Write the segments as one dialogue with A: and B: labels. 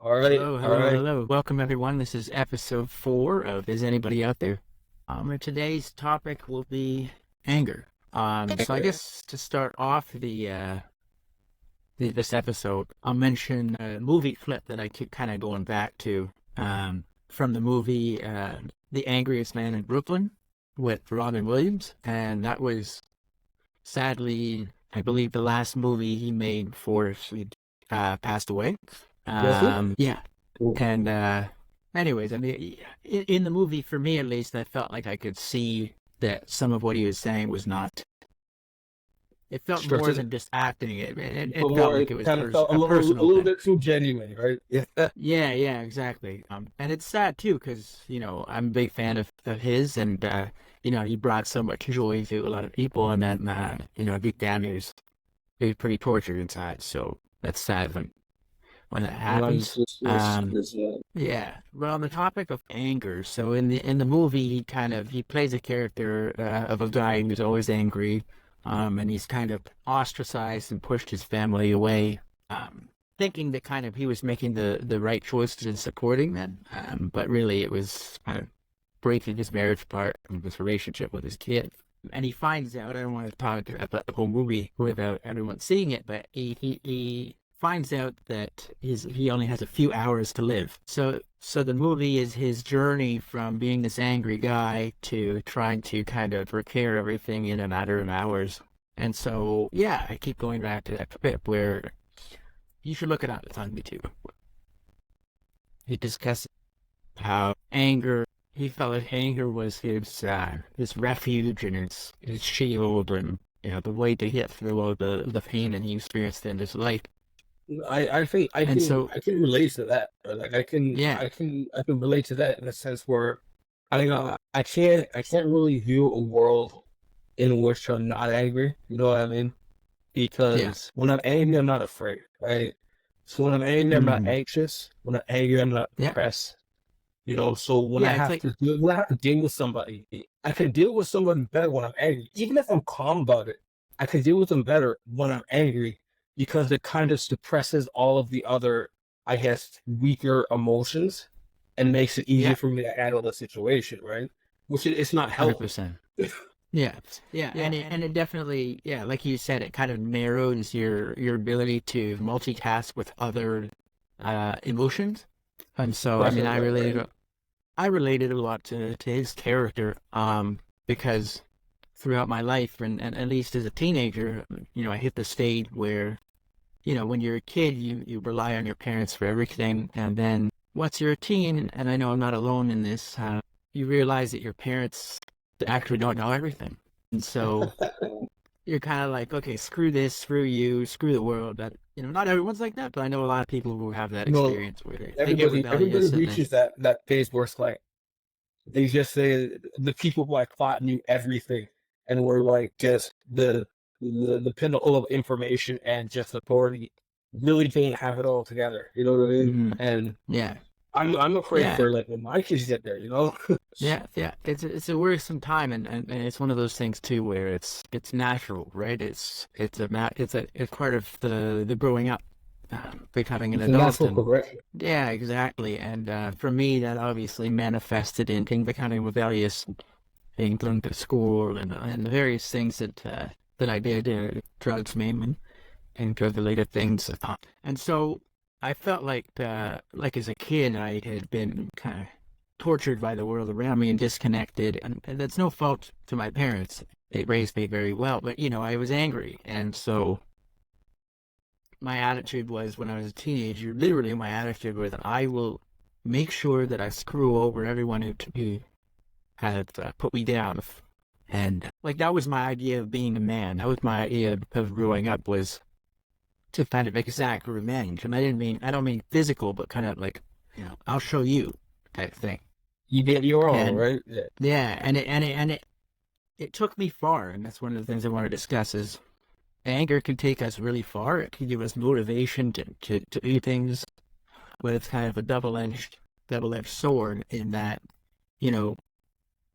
A: All right,
B: Hello,
A: all
B: hello,
A: right.
B: hello. Welcome everyone. This is episode 4 of Is Anybody Out There? And today's topic will be anger. So I guess to start off this episode, I'll mention a movie clip that I keep kind of going back to from the movie The Angriest Man in Brooklyn with Robin Williams, and that was sadly, I believe, the last movie he made before he passed away.
A: Was it?
B: Yeah.
A: Cool.
B: And anyways, I mean, in the movie, for me at least, I felt like I could see that some of what he was saying was not. It felt more
A: Scripted,
B: than just acting. It
A: but
B: felt
A: more.
B: like
A: It
B: it was
A: kind of felt
B: a
A: a
B: personal
A: little
B: thing.
A: bit too genuine, right? Yeah.
B: Yeah, yeah, exactly. And it's sad too, because I'm a big fan of his, and he brought so much joy to a lot of people, and then deep down he was pretty tortured inside. So that's sad when that
A: Nice.
B: happens.
A: This,
B: Um,
A: this,
B: Yeah. Well, on the topic of anger, so in the movie, he plays a character of a guy who's always angry, and he's kind of ostracized and pushed his family away, thinking that kind of he was making the right choices in supporting them, but really it was kind of breaking his marriage apart and his relationship with his kid. And he finds out, I don't want to talk about the whole movie without everyone seeing it, but he finds out that he only has a few hours to live. So the movie is his journey from being this angry guy to trying to kind of repair everything in a matter of hours. And so, yeah, I keep going back to that clip where you should look it up. It's on YouTube. He discusses how he felt that anger was his refuge and his shield, and the way to get through all the pain that he experienced in his life.
A: I think
B: And so,
A: I can relate to that. Like
B: yeah,
A: I can relate to that in a sense where I can't really view a world in which I'm not angry. You know what I mean?
B: yeah,
A: Because when I'm angry, I'm not afraid, right? So when I'm angry, I'm not
B: mm,
A: anxious. When I'm angry, I'm not
B: yeah,
A: depressed. You know, so
B: yeah. It's like,
A: when I have to deal with somebody, I can deal with someone better when I'm angry. Even if I'm calm about it, I can deal with them better when I'm angry because it kind of suppresses all of the other, I guess, weaker emotions and makes it easier
B: yeah,
A: for me to handle the situation, right? It's not healthy.
B: 100%. Yeah, yeah,
A: Yeah,
B: and it definitely, yeah, like you said, it kind of narrows your ability to multitask with other emotions. And so, I mean,
A: right, right, right.
B: I related a lot to his character, because throughout my life, and at least as a teenager, I hit the stage where, when you're a kid, you rely on your parents for everything, and then once you're a teen, and I know I'm not alone in this, you realize that your parents actually don't know everything, and so you're kind of like, okay, screw this, screw you, screw the world. That not everyone's like that, but I know a lot of people who have that
A: You know,
B: experience where they get
A: everybody
B: rebellious, and then
A: reaches that phase where it's like they just say the people who I thought knew everything and were like just the pinnacle of information and just authority really didn't have it all together. You know what I mean?
B: mm,
A: And
B: yeah,
A: I'm afraid
B: yeah.
A: for like when my kids get there. You know?
B: Yeah, yeah, it's a worrisome time, and it's one of those things too where it's natural, right? It's part of the growing up, becoming an
A: It's a
B: adult,
A: natural
B: and
A: progression.
B: yeah, exactly. And for me, that obviously manifested in becoming rebellious, in going to school, and the various things that I did, drugs mainly, and drug-related things. And so I felt like as a kid, I had been kind of tortured by the world around me and disconnected, and that's no fault to my parents. They raised me very well, but I was angry, and so my attitude was when I was a teenager. Literally, my attitude was that I will make sure that I screw over everyone who had put me down, and like that was my idea of being a man. That was my idea of growing up, was to kind of exact revenge. And I don't mean physical, but kind of like, I'll show you type thing.
A: You get your own,
B: And
A: right? Yeah.
B: yeah, it took me far, and that's one of the things I want to discuss is anger can take us really far. It can give us motivation to do things, but it's kind of a double-edged sword in that, you know,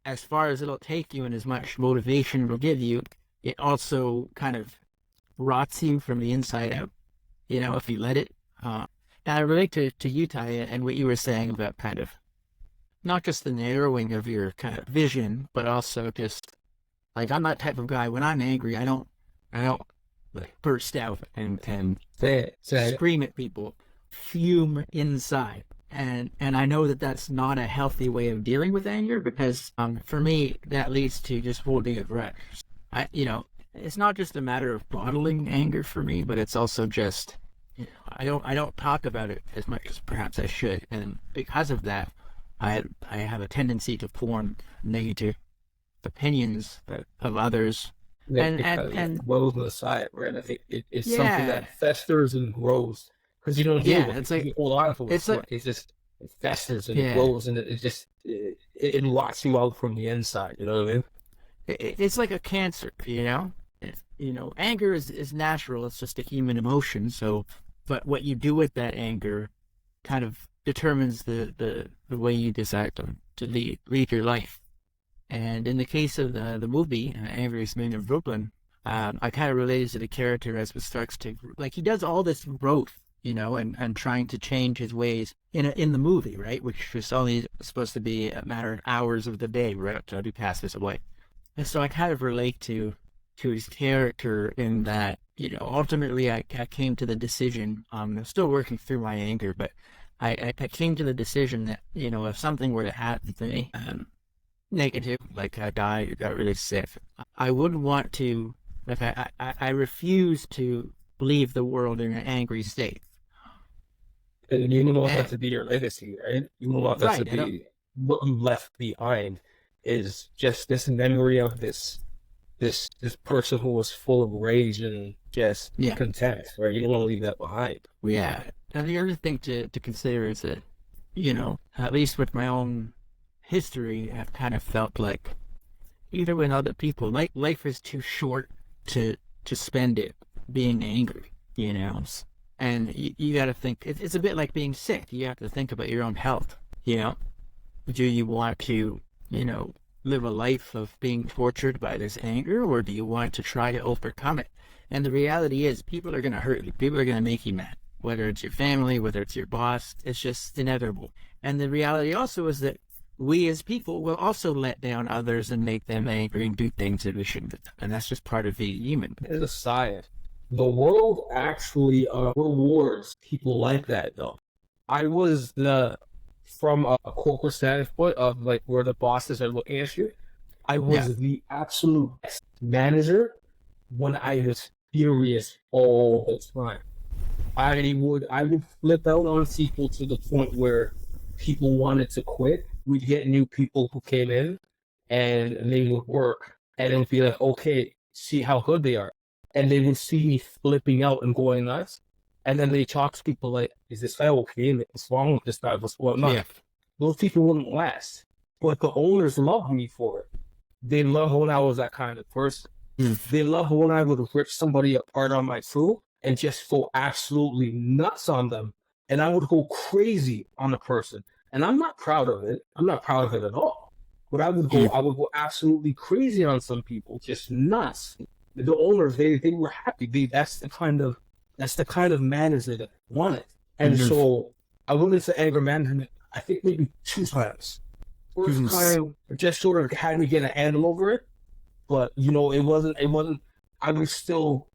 B: as far as it'll take you and as much motivation it'll give you, it also kind of rots you from the inside out, if you let it. Uh, I relate to you, Ty, and what you were saying about kind of not just the narrowing of your kind of vision, but also just like I'm that type of guy. When I'm angry, I don't like burst out and
A: Say it.
B: scream at people, fume inside. And I know that that's not a healthy way of dealing with anger because for me that leads to just holding it right. It's not just a matter of bottling anger for me, but it's also just I don't talk about it as much as perhaps I should, and because of that, I have a tendency to form negative opinions of others,
A: That
B: and
A: it
B: and
A: kind of
B: and
A: grows inside, right? I think it's something
B: yeah,
A: that festers and grows because you don't deal
B: yeah,
A: with it.
B: it's like
A: You hold on to it
B: it's
A: so
B: like
A: much. It festers and it
B: yeah,
A: grows and it rots you out from the inside. You know what I mean?
B: it's like a cancer, anger is natural. It's just a human emotion. So, but what you do with that anger kind of determines the way you decide to lead your life. And in the case of the movie, Angriest Man in Brooklyn, I kind of related to the character as it starts to, like, he does all this growth, and trying to change his ways in the movie, right? Which was only supposed to be a matter of hours of the day, right? Until he passes away. And so I kind of relate to his character in that, ultimately I came to the decision, I'm still working through my anger, but I came to the decision that, if something were to happen to me, negative, like I died, got really sick, I wouldn't want to, like I refuse to leave the world in an angry state.
A: And you don't want that
B: And,
A: to be your legacy, right? You don't want that to
B: right, I don't,
A: be what you left behind is just this memory of this person who was full of rage and just
B: yeah,
A: contempt, right? You don't want to leave that behind.
B: yeah. And the other thing to consider is that, at least with my own history, I've kind of felt like either with other people, like life is too short to spend it being angry, and you got to think it's a bit like being sick. You have to think about your own health. Do you want to, live a life of being tortured by this anger, or do you want to try to overcome it? And the reality is, people are going to hurt you. People are going to make you mad. Whether it's your family, whether it's your boss, it's just inevitable. And the reality also is that we as people will also let down others and make them angry and do things that we shouldn't have done. And that's just part of being human.
A: It's a science. The world actually rewards people like that, though. I was from a corporate standpoint of like where the bosses are looking at you. I
B: Yeah.
A: was the absolute best manager when I was furious all the time. I would flip out on people to the point where people wanted to quit. We'd get new people who came in and they would work and it would be like, okay, see how good they are. And they would see me flipping out and going nuts. And then they talk to people like, is this guy okay? What's wrong with this guy? What's going on?
B: Yeah.
A: Those people wouldn't last. But the owners love me for it. They love when I was that kind of person.
B: Mm.
A: They love when I would rip somebody apart on my food and just go absolutely nuts on them. And I would go crazy on the person. And I'm not proud of it. I'm not proud of it at all. But
B: Mm.
A: I would go absolutely crazy on some people, just nuts. The owners, they were happy. That's the kind of manager that I wanted. And
B: Mhm.
A: so I went into anger management, I think maybe two times. First
B: Mhm.
A: time, it just sort of had me get a handle over it. But it wasn't I would still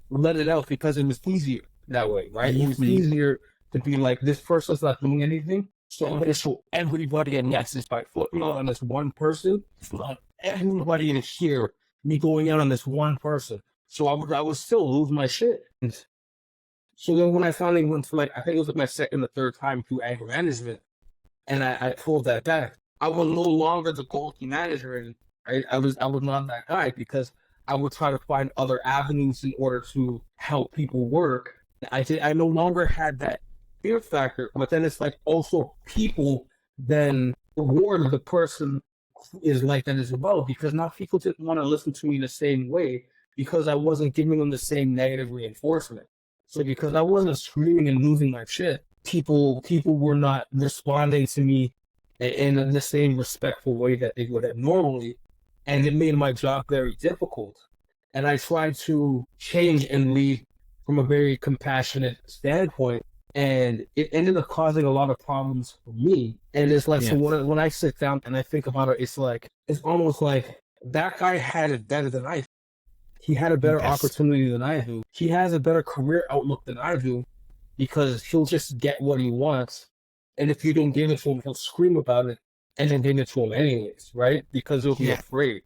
A: let it out because it was easier that way, right? It was
B: Mhm.
A: easier to be like, this person's not doing anything. So I'm gonna show everybody and yes, it's by flipping out on this one person. It's not everybody in here, me going out on this one person. So I would still lose my shit. And so then when I finally went to like I think it was like my second or third time through anger management and I pulled that back. I was no longer the goalkeeper manager, and I was not that guy because I would try to find other avenues in order to help people work. I no longer had that fear factor, but then it's like also people then reward the person who is like that as well because now people didn't want to listen to me the same way because I wasn't giving them the same negative reinforcement. So because I wasn't screaming and losing my shit, people were not responding to me in the same respectful way that they would have normally, and it made my job very difficult. And I tried to change and lead from a very compassionate standpoint, and it ended up causing a lot of problems for me. And it's like, so
B: Yeah.
A: when I sit down and I think about it, it's like, it's almost like that guy had it better than I. He had a better
B: Yes.
A: opportunity than I do. He has a better career outlook than I do because he'll just get what he wants. And if you don't give it to him, he'll scream about it and then give it to him anyways, right? Because he'll be
B: Yeah.
A: afraid.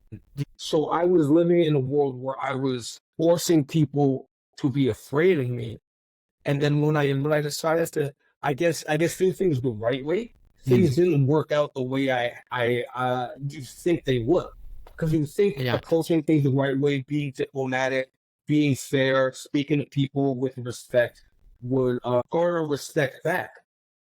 A: So I was living in a world where I was forcing people to be afraid of me. And then when I decided to, I guess do things the right way,
B: Mm.
A: things didn't work out the way I you think they would. Because you think
B: Yeah.
A: approaching things the right way, being diplomatic, being fair, speaking to people with respect would garner respect back.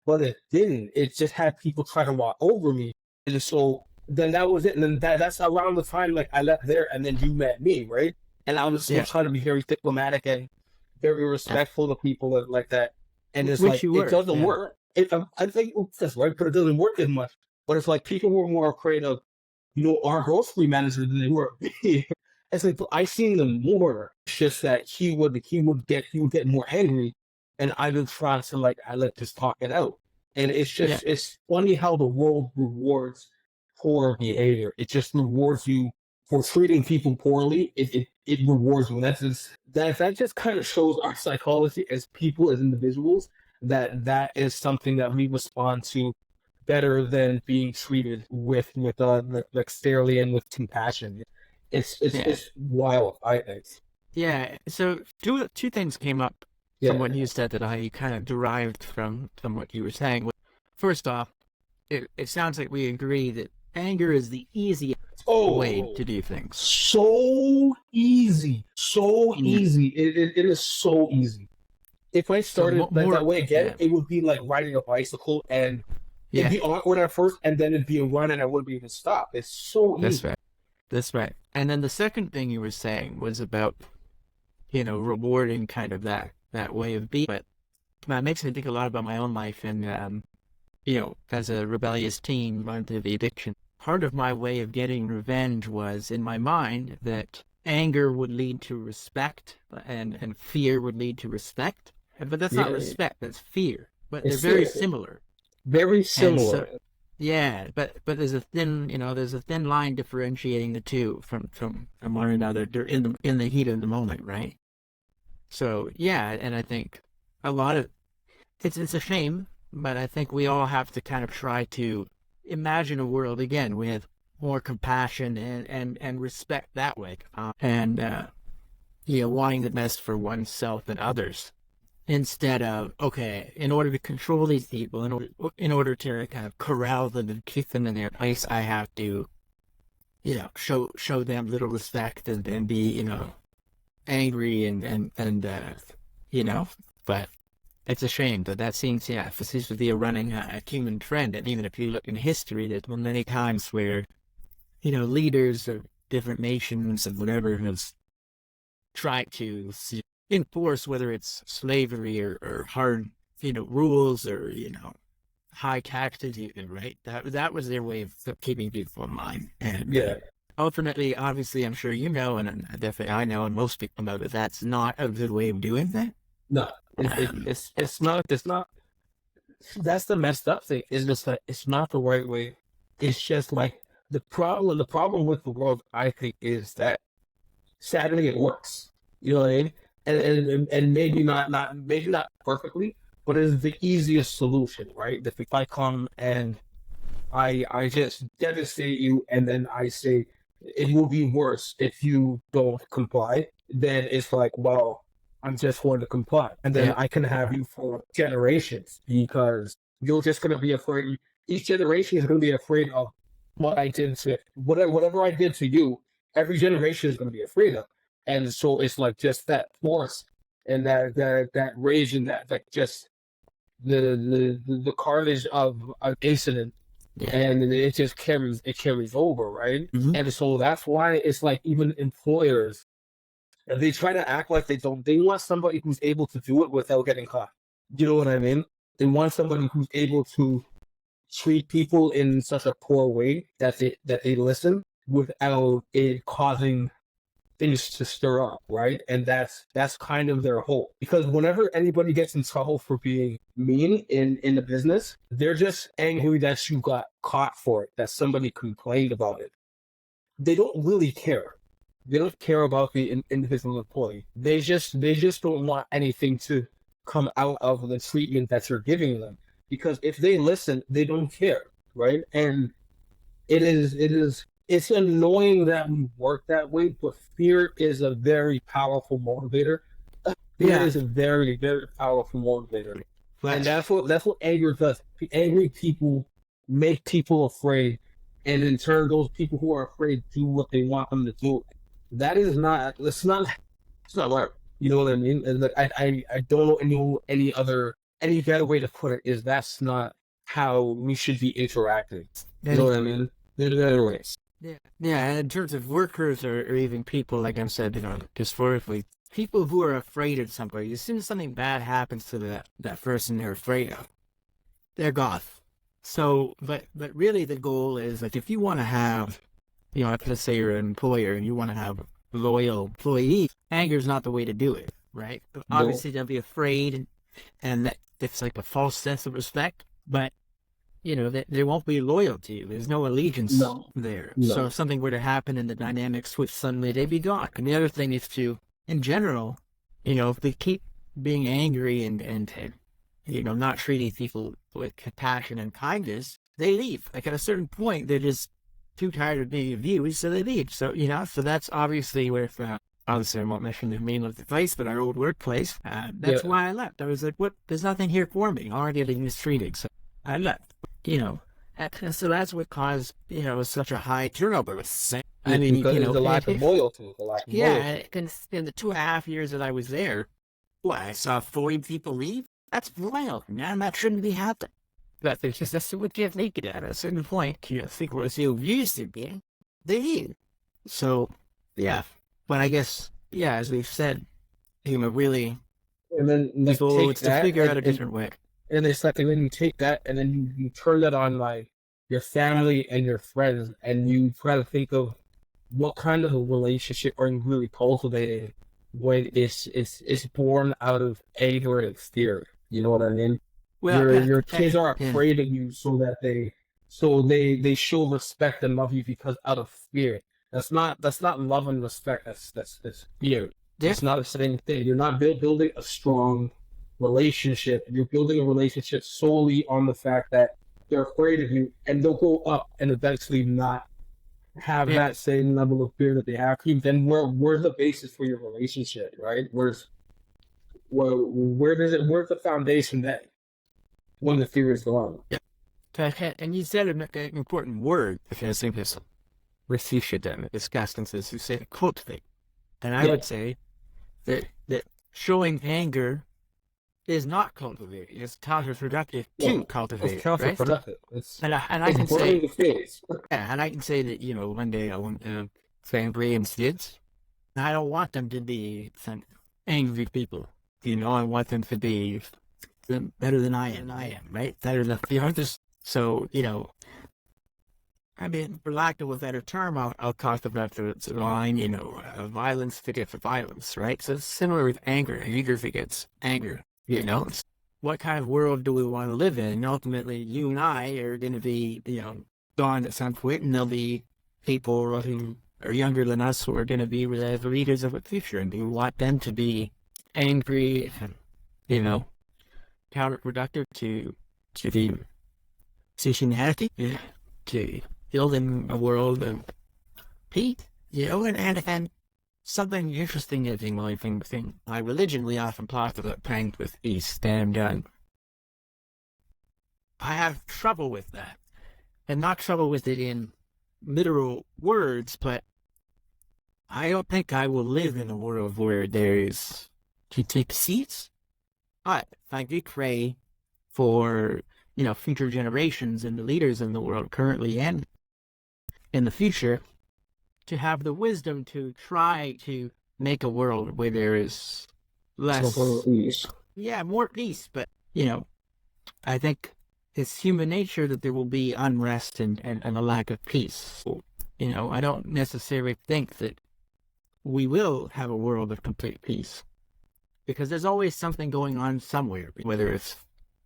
A: But it didn't. It just had people try to walk over me. And so then that was it. And then that's around the time like I left there and then you met me, right? And I was still
B: Yeah.
A: trying to be very diplomatic and very
B: Yeah.
A: respectful to people and like that. And it's
B: Which
A: like
B: you
A: it
B: were.
A: doesn't
B: Yeah.
A: work. I think that's right, but it doesn't work as much. But it's like people were more afraid of, our grocery manager than they were of me. It's like but I seen them more. It's just that he would get more angry, and I would try to like I let just talk it out. And
B: Yeah.
A: it's funny how the world rewards poor behavior. It just rewards you for treating people poorly. It rewards you. And that just kind of shows our psychology as people, as individuals, that is something that we respond to better than being treated with dexterity and with compassion.
B: Yeah.
A: It's wild, I think.
B: Yeah. So two things came up from
A: Yeah.
B: what you said that I kind of derived from what you were saying. First off, it sounds like we agree that anger is the easiest way
A: Oh,
B: to do things.
A: so easy, so
B: Yeah.
A: easy. It is so easy. If I
B: So
A: started like
B: more,
A: that way again,
B: yeah,
A: it would be like riding a bicycle, and it'd
B: yeah,
A: be awkward at first, and then it'd be a run, and I wouldn't even stop. It's so
B: that's
A: easy.
B: right. That's right. And then the second thing you were saying was about, rewarding kind of that way of being. But that makes me think a lot about my own life and as a rebellious teen going through the addiction. Part of my way of getting revenge was in my mind that anger would lead to respect and fear would lead to respect. But that's not
A: Yeah,
B: respect, that's fear. But they're
A: it's
B: very similar.
A: very
B: And
A: similar.
B: so yeah, but there's a thin line differentiating the two from one another in the heat of the moment, right? So yeah, and I think a lot of it's a shame, but I think we all have to kind of try to imagine a world again with more compassion and respect that way, and wanting the best for oneself and others instead of okay, in order to control these people, in order to kind of corral them and keep them in their place, I have to show them little respect and be angry and you know, but it's a shame that seems, seems to be a running human trend. And even if you look in history, there's been many times where, leaders of different nations and whatever has tried to enforce whether it's slavery or hard, rules or, high taxes even, right? That was their way of keeping people in line. And
A: Yeah.
B: ultimately, obviously, I'm sure you know, and definitely I know, and most people know that that's not a good way of doing that.
A: No,
B: Um,
A: it's not. It's not. That's the messed up thing. Is just that it's not the right way. It's just like the problem. The problem with the world, I think, is that sadly it works. You know what I mean? And maybe not perfectly, but it's the easiest solution, right? That if I come and I just devastate you, and then I say it will be worse if you don't comply. Then it's like, well, I'm just going to comply, and then
B: yeah,
A: I can have you for generations because you're just going to be afraid. Each generation is going to be afraid of what I did to whatever I did to you. Every generation is going to be afraid of, and so it's like just that force and that rage and that just the carnage of an incident,
B: yeah.
A: and it carries over, right?
B: Hmm.
A: And so that's why it's like even employers, they try to act like they don't. They want somebody who's able to do it without getting caught. You know what I mean? They want somebody who's able to treat people in such a poor way that they listen without it causing things to stir up, right? And that's kind of their hope. Because whenever anybody gets in trouble for being mean in the business, they're just angry that you got caught for it, that somebody complained about it. They don't really care. They don't care about the individual employee. They just don't want anything to come out of the treatment that you're giving them. Because if they listen, they don't care, right? And it's annoying that we work that way, but fear is a very powerful motivator. Fear
B: Yeah.
A: is a very, very powerful motivator. And
B: Flash.
A: that's what anger does. Angry people make people afraid, and in turn those people who are afraid do what they want them to do. That is not it's not right. You know what I mean? And like, I don't know any better way to put it is that's not how we should be interacting. You know what I mean? There's better ways.
B: Yeah, yeah. And in terms of workers or even people, like I said, historically, people who are afraid of somebody, as soon as something bad happens to that person they're afraid of, they're gone. So, but really, the goal is like if you want to have, let's say you're an employer and you want to have loyal employees, anger is not the way to do it, right?
A: No,
B: Obviously, they'll be afraid, and that it's like a false sense of respect, but that there won't be loyalty. There's no allegiance
A: no,
B: there. So
A: no.
B: if something were to happen and the dynamics switch suddenly, they'd be gone. And the other thing is to, in general, if they keep being angry and not treating people with compassion and kindness, they leave. Like at a certain point, they're just too tired of being abused, so they leave. So, so that's obviously with, obviously I won't mention the name of the place, but our old workplace, that's
A: Yeah,
B: why I left. I was like, what? There's nothing here for me. I'm already getting mistreated. So I left. you know, so that's what caused, such a high turnover. I
A: it's
B: mean,
A: because it's a lack of loyalty. It's a lack of
B: yeah,
A: loyalty.
B: in the 2.5 years that I was there, I saw 40 people leave. That's wild, man. That shouldn't be happening. That's what you make it at a certain point. You think we're still used to being. They leave. So, yeah. But I guess, yeah, as we've said, really,
A: And then
B: the
A: like
B: goal
A: take
B: is to
A: that
B: figure out a different way.
A: and it's like and then you take that and then you turn that on like your family and your friends and you try to think of what kind of a relationship are you really cultivating when it's born out of anger and fear. You know what I mean?
B: Well,
A: Your kids are
B: yeah,
A: afraid of you so they show respect and love you because out of fear. That's not love and respect. That's fear.
B: yeah,
A: It's not the same thing. You're not building a strong relationship. You're building a relationship solely on the fact that they're afraid of you, and they'll go up and eventually not have
B: yeah.
A: that same level of fear that they have for you. Then where's the basis for your relationship, right? Where's the foundation that when the fear is gone?
B: Yeah. And you said an important word, if I think this Rafisha discussed instances who say cultivate. And I
A: Yeah,
B: would say that showing anger is not cultivating. It's counterproductive
A: yeah.
B: to
A: It's
B: cultivate, right?
A: counterproductive. It's
B: And I
A: it's
B: can
A: burning
B: say,
A: the phase.
B: yeah, and I can say that, one day I want to say Brian's kids. I don't want them to be some angry people. I want them to be better than I am. Right? Better than the others. So, I mean, for lack of a better term, I'll talk about the line, violence begets violence, right? So it's similar with anger. Anger begets anger, It's what kind of world do we want to live in? And ultimately, you and I are going to be, gone at some point, and there'll be people who are younger than us who are going to be the leaders of the future, and we want them to be angry and, you know, counterproductive to the humanity, to building a world of peace, and something interesting is in my religion, we often talk about praying with peace, and I have trouble with that, and not trouble with it in literal words, but I don't think I will live in a world where there is complete peace. But I do pray for future generations and the leaders in the world currently and in the future to have the wisdom to try to make a world where there is less, yeah, more peace. But, I think it's human nature that there will be unrest and a lack of peace. So, I don't necessarily think that we will have a world of complete peace because there's always something going on somewhere, whether it's the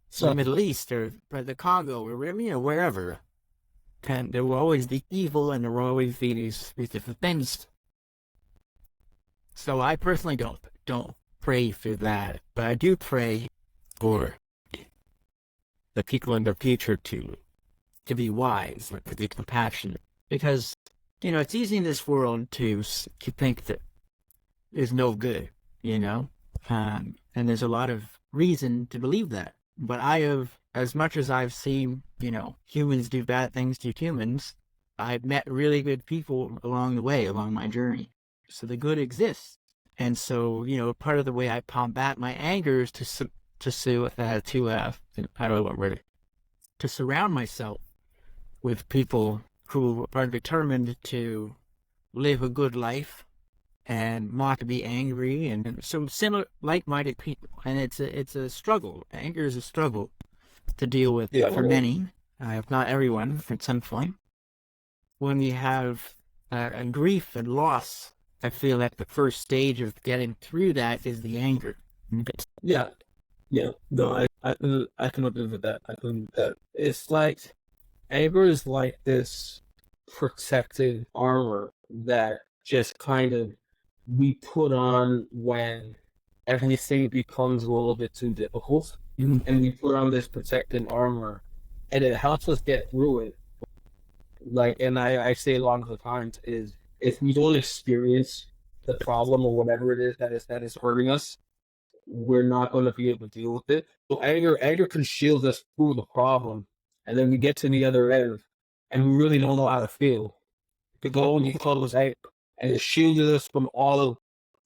A: So
B: Middle East or the Congo or wherever. And there will always be evil, and there will always be these different things. So I personally don't pray for that, but I do pray for the people in the future to be wise, to be compassionate, because it's easy in this world to think that there's no good, and there's a lot of reason to believe that. But I have, as much as I've seen, humans do bad things to humans, I've met really good people along the way, along my journey. So the good exists. And so, part of the way I combat my anger is how do I what word? To surround myself with people who are determined to live a good life and not to be angry, and some similar like-minded people. And it's a struggle. Anger is a struggle to deal with for many, if not everyone, at some point. When you have a grief and loss, I feel that the first stage of getting through that is the anger.
A: yeah, yeah. No, I can agree with that. I can agree with that. It's like anger is like this protective armor that just kind of we put on when everything becomes a little bit too difficult,
B: Mhm.
A: and we put on this protective armor, and it helps us get through it. Like, and I say a lot of the times is if we don't experience the problem or whatever it is that is hurting us, we're not going to be able to deal with it. So anger can shield us through the problem, and then we get to the other end, and we really don't know how to feel. The goal you call was anger, and it shielded us from all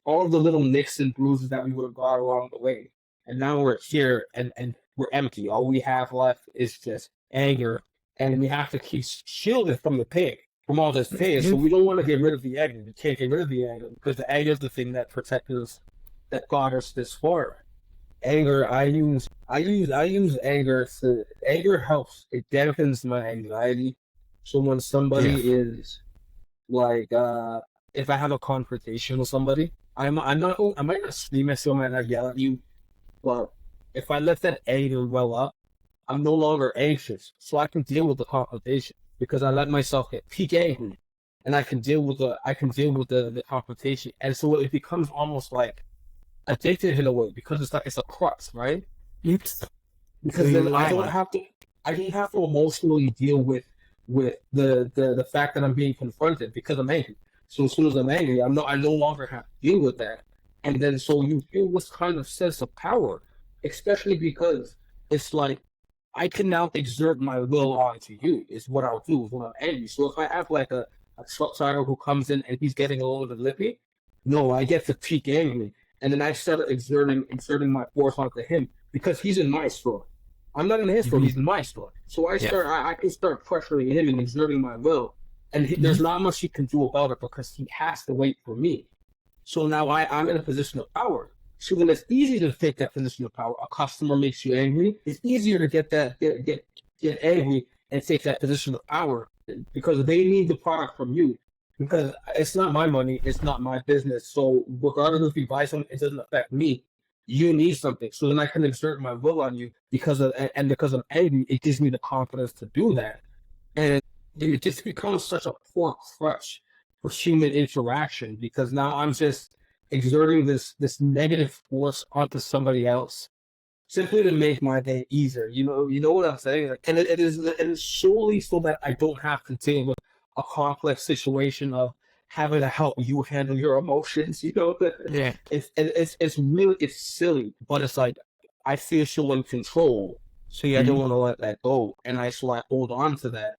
A: of the little nicks and bruises that we would have got along the way. And now we're here and we're empty. All we have left is just anger. And we have to keep shielded from the pain, from all this pain. So we don't want to get rid of the anger. We can't get rid of the anger because the anger is the thing that protected us, that got us this far. Anger, I use anger to, anger helps. It dampens my anxiety. So when
B: Yeah.
A: somebody is like, if I have a confrontation with somebody, I'm not I might not scream at someone and I yell at you, but if I let that anger well up, I'm no longer anxious, so I can deal with the confrontation because I let myself get peak angry, and I can deal with the confrontation, and so it becomes almost like addictive in a way because it's a crux, right?
B: It's
A: Because
B: you
A: then I
B: rely
A: don't
B: on it.
A: have to I don't have to emotionally deal with the fact that I'm being confronted because I'm angry. So as soon as I'm angry, I no longer have to deal with that. And then so you feel this kind of sense of power, especially because it's like I can now exert my will onto you is what I'll do when I'm angry. So if I have like a truck driver who comes in and he's getting a little bit lippy, no, I get to peak angry. And then I start exerting my force onto him because he's in my store. I'm not in his store,
B: Mhm.
A: he's in my store. So
B: Yeah.
A: I can start pressuring him and exerting my will. And there's
B: Mhm.
A: not much he can do about it because he has to wait for me. So now I'm in a position of power. So then it's easy to take that position of power. A customer makes you angry. It's easier to get angry and take that position of power because they need the product from you. Because it's not my money, it's not my business. So regardless if you buy something, it doesn't affect me. You need something. So then I can exert my will on you because I'm angry, it gives me the confidence to do that. It just becomes such a poor crutch for human interaction because now I'm just exerting this negative force onto somebody else simply to make my day easier. You know what I'm saying? Like, and it is solely so that I don't have to deal with a complex situation of having to help you handle your emotions.
B: Yeah.
A: It's really it's silly, but it's like I feel so in control, so yeah, I don't
B: Mhm.
A: want to let that go, and I hold on to that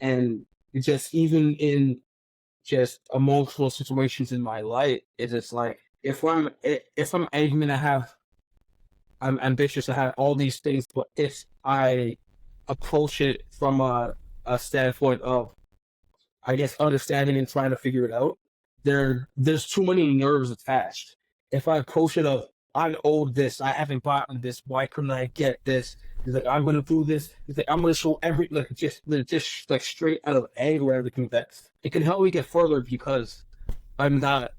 A: and just even in just emotional situations in my life, it's just like if I'm aiming to have, I'm ambitious to have all these things, but if I approach it from a standpoint of, I guess, understanding and trying to figure it out, there's too many nerves attached. If I approach it of I'm owed this, I haven't gotten this, why couldn't I get this? He's like, I'm gonna do this. He's like, I'm gonna show just like straight out of anger, everything that it can help me get further because I'm not.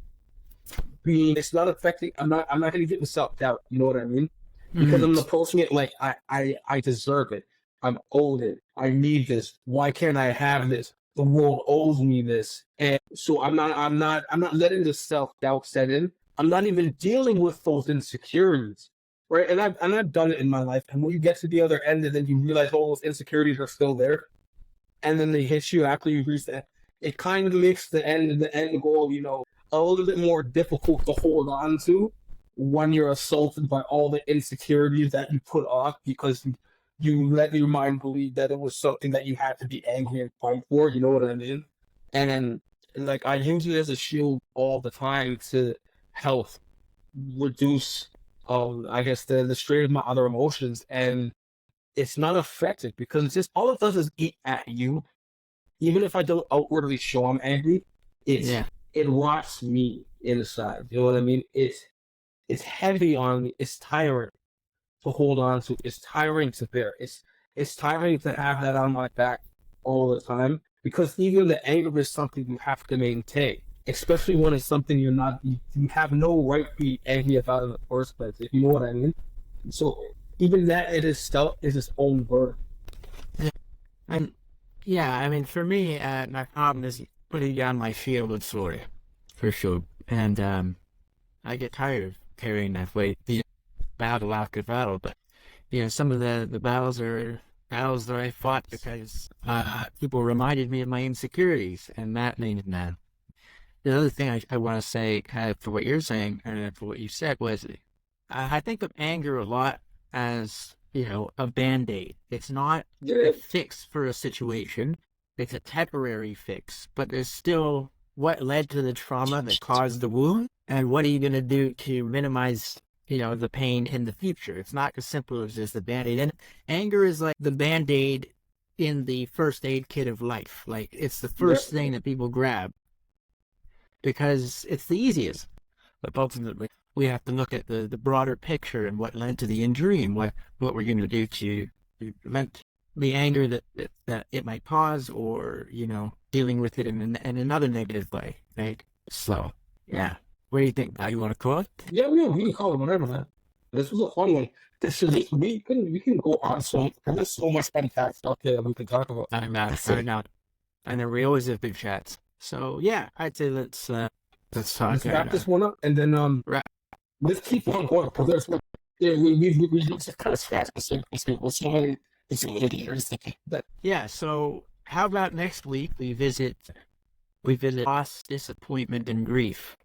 A: being. It's not affecting. I'm not gonna get the self doubt. You know what I mean? Because
B: Mhm.
A: I'm approaching it like I deserve it. I'm owed it. I need this. Why can't I have this? The world owes me this. And so I'm not letting the self doubt set in. I'm not even dealing with those insecurities. Right. And I've done it in my life. And when you get to the other end and then you realize all those insecurities are still there, and then they hit you after you reach that, it kind of makes the end goal, a little bit more difficult to hold on to when you're assaulted by all the insecurities that you put off because you let your mind believe that it was something that you had to be angry and fight for. You know what I mean? And then, like, I use it as a shield all the time to help reduce, I guess, the strain of my other emotions. And it's not effective because it's just all it does is eat at you. Even if I don't outwardly show I'm angry, it's
B: Yeah.
A: it rots me inside. You know what I mean? It's heavy on me. It's tiring to hold on to. It's tiring to bear. It's tiring to have that on my back all the time because even the anger is something you have to maintain, especially when it's something you have no right to be angry about in the first place. If you know what I mean. So even that it is still is its own burden.
B: And yeah, I mean, for me, my problem is putting down my field of story, for sure. And I get tired of carrying that weight, battle after battle. But some of the battles are battles that I fought because people reminded me of my insecurities, and that made me mad. The other thing I want to say, for what you're saying and for what you said was, I think of anger a lot as a band-aid. It's not
A: Yeah,
B: a fix for a situation. It's a temporary fix, but there's still what led to the trauma that caused the wound, and what are you going to do to minimize the pain in the future. It's not as simple as just the band-aid. And anger is like the band-aid in the first aid kit of life. Like, it's the
A: yeah.
B: first thing that people grab because it's the easiest. But ultimately, we have to look at the broader picture and what led to the injury and what we're going to do to prevent the anger that it might cause, or dealing with it in another negative way, right? So yeah, what do you think? Now, you want to call it?
A: Yeah, we can call it whatever, man. This was a fun one. This is we can go on there's so much fantastic stuff there we can talk about.
B: I'm not. I'm not. And then we always have big chats. So yeah, I'd say let's talk.
A: Let's wrap this one up and then
B: Wrap.
A: let's keep on going because there's we just kind of fast people saying it's idiots that
B: Yeah. So how about next week we visit loss, disappointment, and grief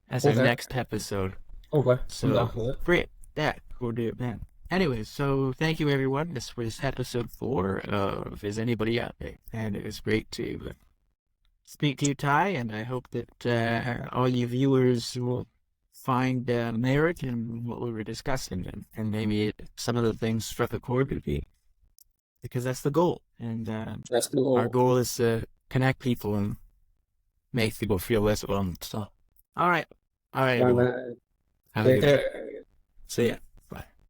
B: as our
A: okay
B: next episode.
A: okay I'm down
B: So
A: for it.
B: great, that we'll do it then. Anyways, so thank you everyone. This was episode 4 of Is Anybody Out There, and it was great to speak to you, Ty. And I hope that all you viewers will find merit in what we were discussing, and maybe some of the things struck a chord with me, because that's the goal. And
A: That's the
B: our
A: goal.
B: goal is to connect people and make people feel less alone. So, all right,
A: Yeah,
B: everyone.
A: man.
B: Have a
A: Take
B: good one.
A: care.
B: See ya.